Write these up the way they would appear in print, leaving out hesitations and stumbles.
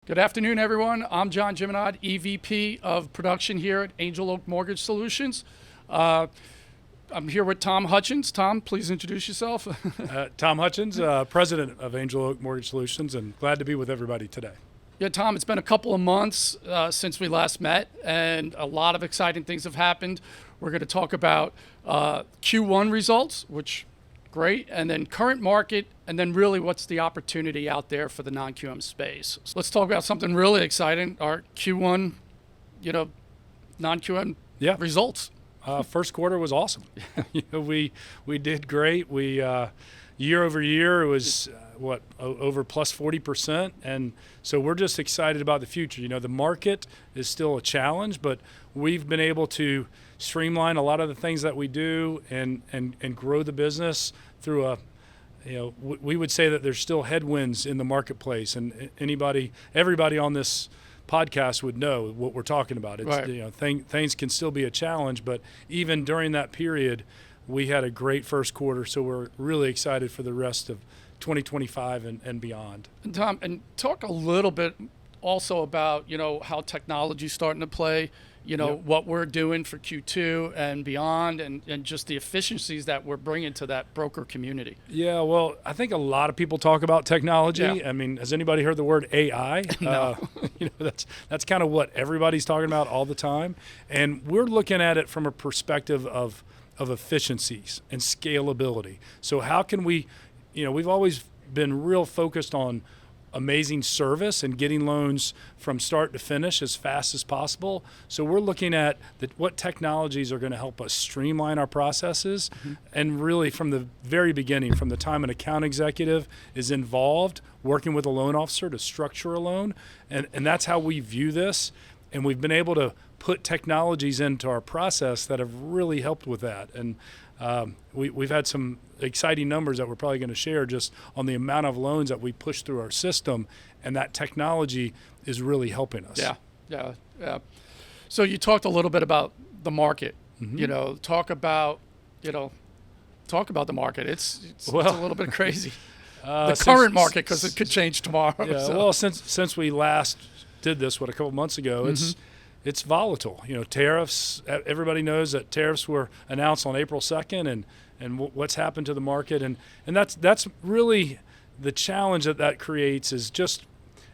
Good afternoon, everyone. I'm John Jimenod, EVP of Production here at Angel Oak Mortgage Solutions. I'm here with Tom Hutchins. Tom, please introduce yourself. Tom Hutchins, President of Angel Oak Mortgage Solutions, and glad to be with everybody today. Yeah, Tom, it's been a couple of months since we last met, and a lot of exciting things have happened. We're going to talk about Q1 results, which great, and then current market, and then really what's the opportunity out there for the non-QM space. So let's talk about something really exciting, our Q1, non-QM results. First quarter was awesome. We did great. We year over year it was over plus 40%, and so we're just excited about the future. The market is still a challenge, but we've been able to streamline a lot of the things that we do and grow the business through we would say that there's still headwinds in the marketplace, and everybody on this podcast would know what we're talking about. It's, right. Things can still be a challenge, but even during that period, we had a great first quarter, so we're really excited for the rest of 2025 and beyond. And Tom, and talk a little bit also about, how technology's starting to play, Yep. what we're doing for Q2 and beyond, and just the efficiencies that we're bringing to that broker community. Yeah, well, I think a lot of people talk about technology. Yeah. I mean, has anybody heard the word AI? No. That's kind of what everybody's talking about all the time. And we're looking at it from a perspective of efficiencies and scalability. So how can we, we've always been real focused on amazing service and getting loans from start to finish as fast as possible. So we're looking at what technologies are going to help us streamline our processes, and really from the very beginning, from the time an account executive is involved working with a loan officer to structure a loan, and that's how we view this. And we've been able to put technologies into our process that have really helped with that. And we've had some exciting numbers that we're probably going to share just on the amount of loans that we push through our system, and that technology is really helping us. Yeah. So you talked a little bit about the market. Talk about the market. It's a little bit crazy. The current market, because it could change tomorrow. Yeah. So. Well, since we last did this, a couple months ago, it's volatile. Tariffs. Everybody knows that tariffs were announced on April 2nd, and what's happened to the market, and that's really the challenge that creates is just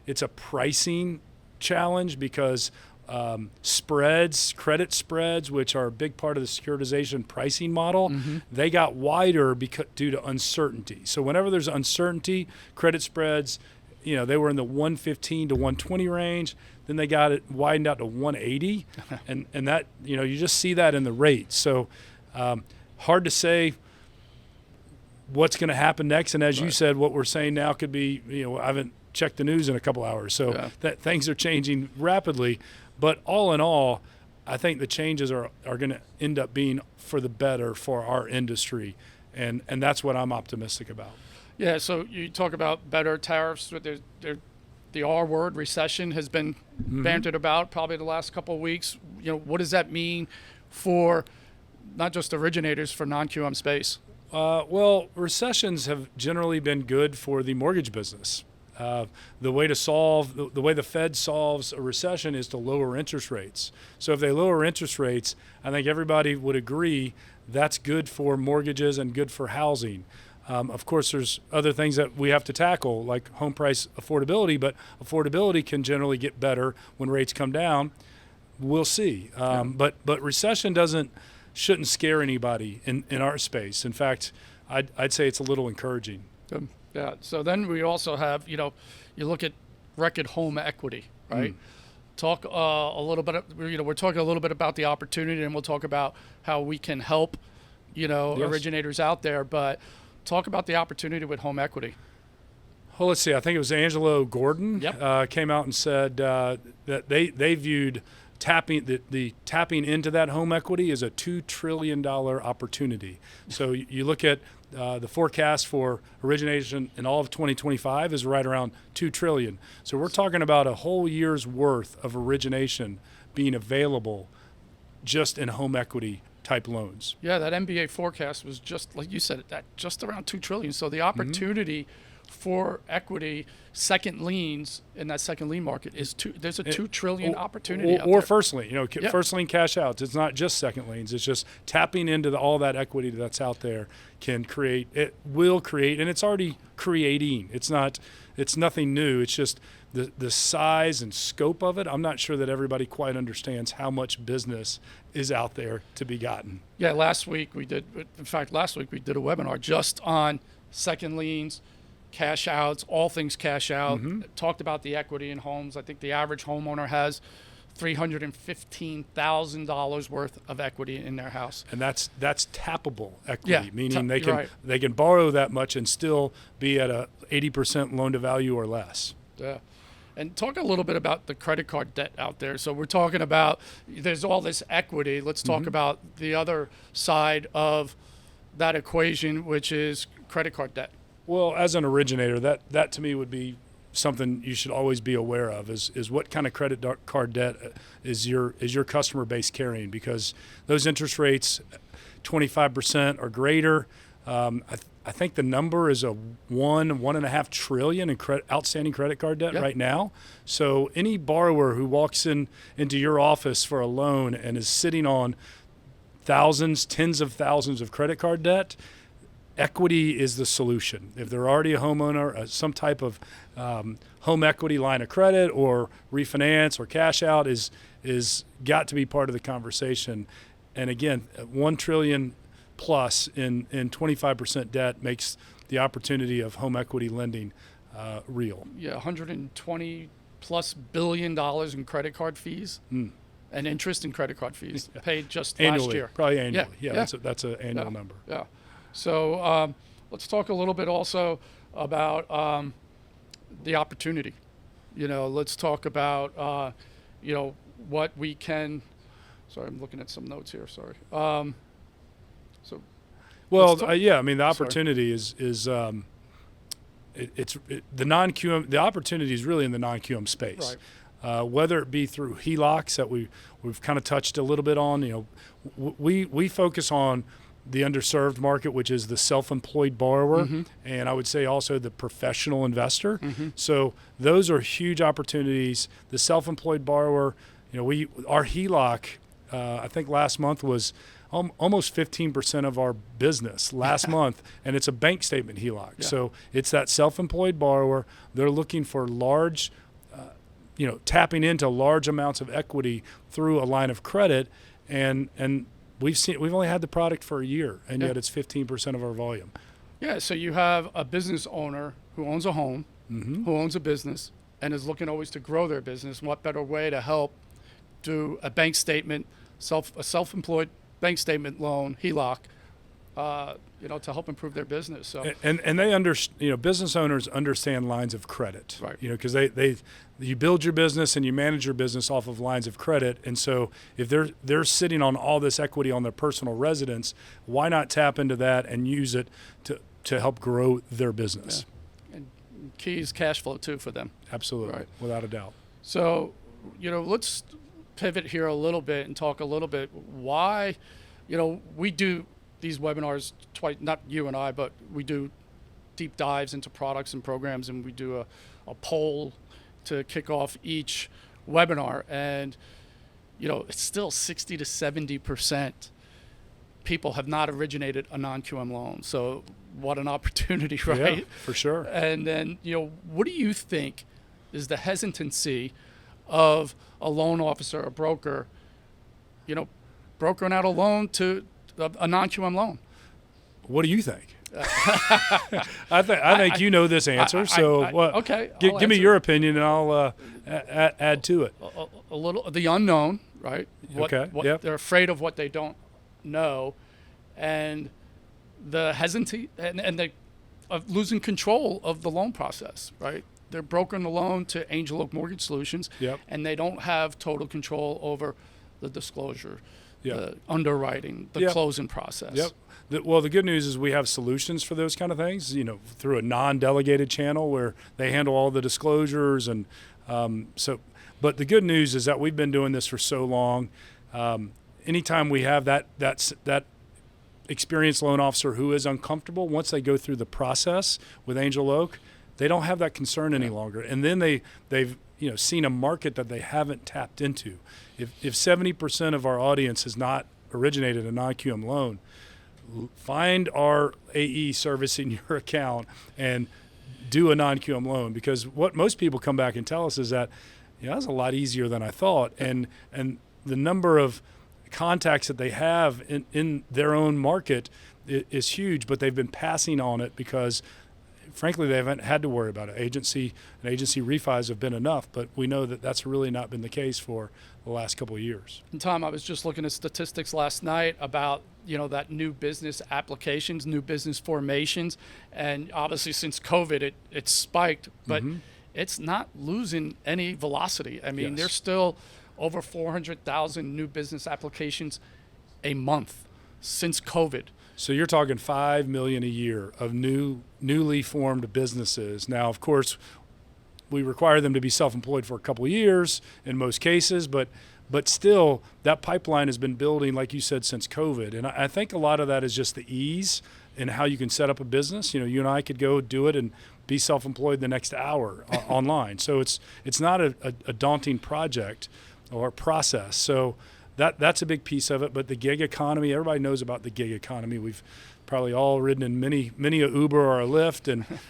it's a pricing challenge because credit spreads, which are a big part of the securitization pricing model, they got wider due to uncertainty. So whenever there's uncertainty, credit spreads, they were in the 115 to 120 range. Then they got it widened out to 180, and that you just see that in the rates. So hard to say what's going to happen next. And as you said, what we're saying now could be I haven't checked the news in a couple hours, so that things are changing rapidly. But all in all, I think the changes are going to end up being for the better for our industry, and that's what I'm optimistic about. Yeah, so you talk about better tariffs. The R word, recession, has been bantered about probably the last couple of weeks. What does that mean for not just originators, for non-QM space? Well, recessions have generally been good for the mortgage business. The way the Fed solves a recession is to lower interest rates. So if they lower interest rates, I think everybody would agree that's good for mortgages and good for housing. Of course, there's other things that we have to tackle, like home price affordability, but affordability can generally get better when rates come down. We'll see. But recession shouldn't scare anybody in our space. In fact, I'd say it's a little encouraging. Good. Yeah. So then we also have, you look at record home equity, right? Talk a little bit, we're talking a little bit about the opportunity, and we'll talk about how we can help, originators out there, but talk about the opportunity with home equity. Well, let's see. I think it was Angelo Gordon came out and said that they viewed the tapping into that home equity is a $2 trillion opportunity. So you look at the forecast for origination in all of 2025 is right around $2 trillion. So we're talking about a whole year's worth of origination being available just in home equity type loans. Yeah, that MBA forecast was just like you said, that just around $2 trillion. So the opportunity for equity second liens in that second lien market is there's a $2 trillion opportunity out or there. first lien, Yeah. first lien cash outs. It's not just second liens. It's just tapping into all that equity that's out there will create, and it's already creating. It's nothing new. It's just the size and scope of it. I'm not sure that everybody quite understands how much business is out there to be gotten. Yeah, last week we did a webinar just on second liens, cash outs, all things cash out. Talked about the equity in homes. I think the average homeowner has $315,000 worth of equity in their house. And that's tappable equity, Yeah, meaning you're right. they can borrow that much and still be at a 80% loan to value or less. Yeah. And talk a little bit about the credit card debt out there. So we're talking about there's all this equity. Let's talk about the other side of that equation, which is credit card debt. Well, as an originator, that to me would be something you should always be aware of is what kind of credit card debt is your customer base carrying, because those interest rates, 25% or greater. I think the number is $1.5 trillion in outstanding credit card debt right now. So any borrower who walks into your office for a loan and is sitting on thousands, tens of thousands of credit card debt, equity is the solution. If they're already a homeowner, some type of home equity line of credit or refinance or cash out is got to be part of the conversation. And again, $1 trillion plus in 25% debt makes the opportunity of home equity lending real. Yeah, $120+ billion in credit card fees and interest in credit card fees paid just Annually, last year. probably annually. Yeah. That's an annual number. Yeah. So let's talk a little bit also about the opportunity. Let's talk about what we can. Sorry, I'm looking at some notes here. Sorry. Well, I mean, the opportunity is the non-QM. The opportunity is really in the non-QM space, right. Whether it be through HELOCs that we've kind of touched a little bit on. We focus on the underserved market, which is the self-employed borrower, and I would say also the professional investor. So those are huge opportunities. The self-employed borrower, our HELOC, I think last month was almost 15% of our business last month, and it's a bank statement HELOC. Yeah. So it's that self-employed borrower. They're looking for large, tapping into large amounts of equity through a line of credit, and we've only had the product for a year, and yet it's 15% of our volume. Yeah, so you have a business owner who owns a home, who owns a business, and is looking always to grow their business. What better way to help do a bank statement, a self-employed bank statement loan, HELOC, to help improve their business. So and they business owners understand lines of credit, right? Because you build your business and you manage your business off of lines of credit, and so if they're sitting on all this equity on their personal residence, why not tap into that and use it to help grow their business? Yeah. And key is cash flow too for them. Absolutely, right. Without a doubt. So, let's pivot here a little bit and talk a little bit why, we do these webinars twice, not you and I, but we do deep dives into products and programs, and we do a poll to kick off each webinar. And, it's still 60 to 70% people have not originated a non-QM loan. So what an opportunity, right? Yeah, for sure. And then, what do you think is the hesitancy of a loan officer, a broker, brokering out a loan to a non-QM loan? What do you think? I think you know this answer. Okay. Give me your opinion, and I'll add to it. A little the unknown, right? What they're afraid of what they don't know, and the hesitancy and the of losing control of the loan process, right? They're brokering the loan to Angel Oak Mortgage Solutions, and they don't have total control over the disclosure, the underwriting, the closing process. Well, the good news is we have solutions for those kind of things, through a non-delegated channel where they handle all the disclosures. And but the good news is that we've been doing this for so long. Anytime we have that experienced loan officer who is uncomfortable, once they go through the process with Angel Oak, they don't have that concern any longer. And then they've seen a market that they haven't tapped into. If 70% of our audience has not originated a non-QM loan, find our AE servicing your account and do a non-QM loan, because what most people come back and tell us is that that's a lot easier than I thought, and the number of contacts that they have in their own market is huge, but they've been passing on it because frankly they haven't had to worry about it. Agency refis have been enough, but we know that that's really not been the case for the last couple of years. And Tom, I was just looking at statistics last night about that new business applications, new business formations, and obviously since COVID it spiked, but it's not losing any velocity. I mean, there's still over 400,000 new business applications a month since COVID. So you're talking 5 million a year of newly formed businesses. Now, of course, we require them to be self-employed for a couple of years in most cases, but still, that pipeline has been building, like you said, since COVID. And I think a lot of that is just the ease in how you can set up a business. You and I could go do it and be self-employed the next hour online. So it's not a daunting project or process. So that's a big piece of it. But the gig economy, everybody knows about the gig economy. We've probably all ridden in many a Uber or a Lyft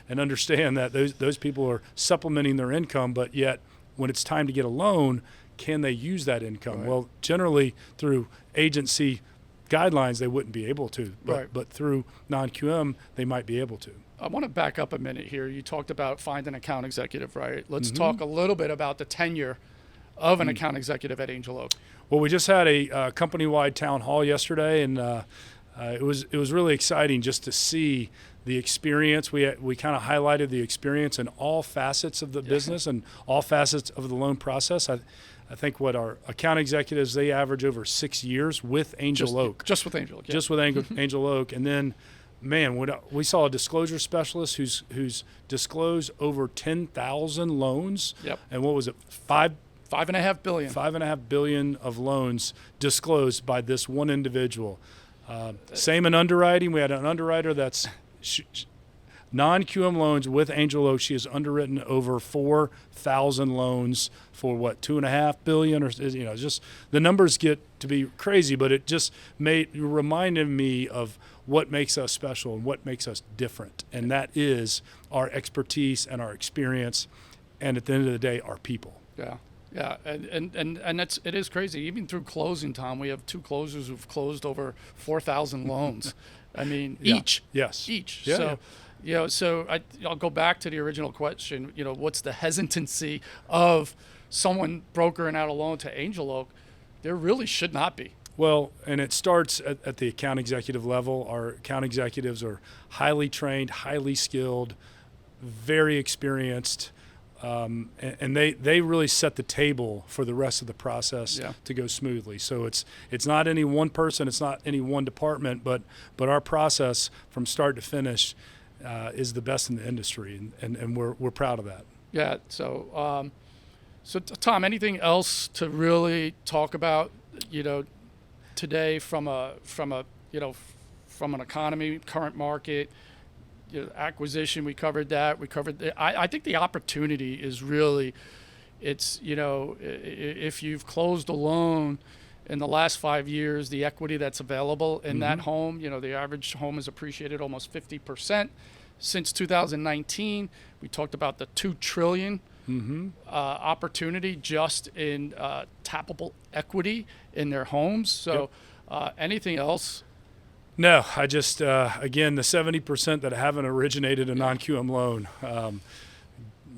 and understand that those people are supplementing their income, but yet when it's time to get a loan, can they use that income? Right. Well, generally through agency guidelines, they wouldn't be able to, but through non-QM, they might be able to. I want to back up a minute here. You talked about find an account executive, right? Let's talk a little bit about the tenure of an account executive at Angel Oak. Well, we just had a company-wide town hall yesterday, and it was really exciting just to see the experience. We kind of highlighted the experience in all facets of the business and all facets of the loan process. I think what our account executives, they average over 6 years with Angel Oak. Just with Angel Oak. Yeah. Just with Angel Oak. And then, man, we saw a disclosure specialist who's disclosed over 10,000 loans. Yep. And what was it, $5.5 billion. $5.5 billion of loans disclosed by this one individual. Same in underwriting. We had an underwriter that's non-QM loans with Angel Oak. She has underwritten over 4,000 loans for $2.5 billion, or just the numbers get to be crazy. But it just reminded me of what makes us special and what makes us different, and that is our expertise and our experience, and at the end of the day, our people. Yeah. Yeah, and it is crazy. Even through closing, Tom, we have 2 closers who've closed over 4,000 loans. I mean, each. Yes. Each. Yeah, so, so I'll go back to the original question. What's the hesitancy of someone brokering out a loan to Angel Oak? There really should not be. Well, and it starts at the account executive level. Our account executives are highly trained, highly skilled, very experienced. And they really set the table for the rest of the process to go smoothly. So it's not any one person, it's not any one department, but our process from start to finish is the best in the industry, and we're proud of that. Yeah. So Tom, anything else to really talk about? Today from an economy, current market. Acquisition, we covered that. I think the opportunity is really, it's, if you've closed a loan in the last 5 years, the equity that's available in that home, the average home has appreciated almost 50% since 2019. We talked about the $2 trillion opportunity just in tappable equity in their homes. So anything else? No, I just, again, the 70% that haven't originated a non-QM loan,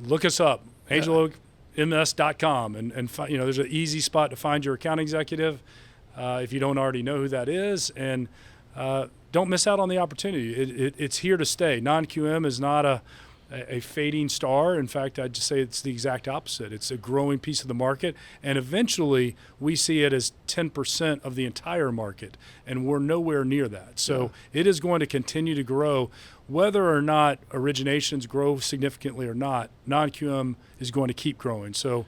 look us up, angeloakms.com, and there's an easy spot to find your account executive if you don't already know who that is, and don't miss out on the opportunity. It's here to stay. Non-QM is not a fading star. In fact, I'd just say it's the exact opposite. It's a growing piece of the market, and eventually we see it as 10% of the entire market, and we're nowhere near that. So it is going to continue to grow. whether or not originations grow significantly or not, non-QM is going to keep growing. So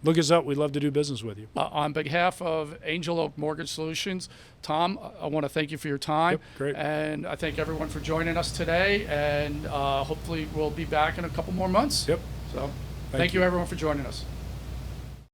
look us up. We'd love to do business with you. On behalf of Angel Oak Mortgage Solutions, Tom, I want to thank you for your time. Yep, great. And I thank everyone for joining us today. And hopefully we'll be back in a couple more months. Yep. So Thank thank you you. everyone for joining us.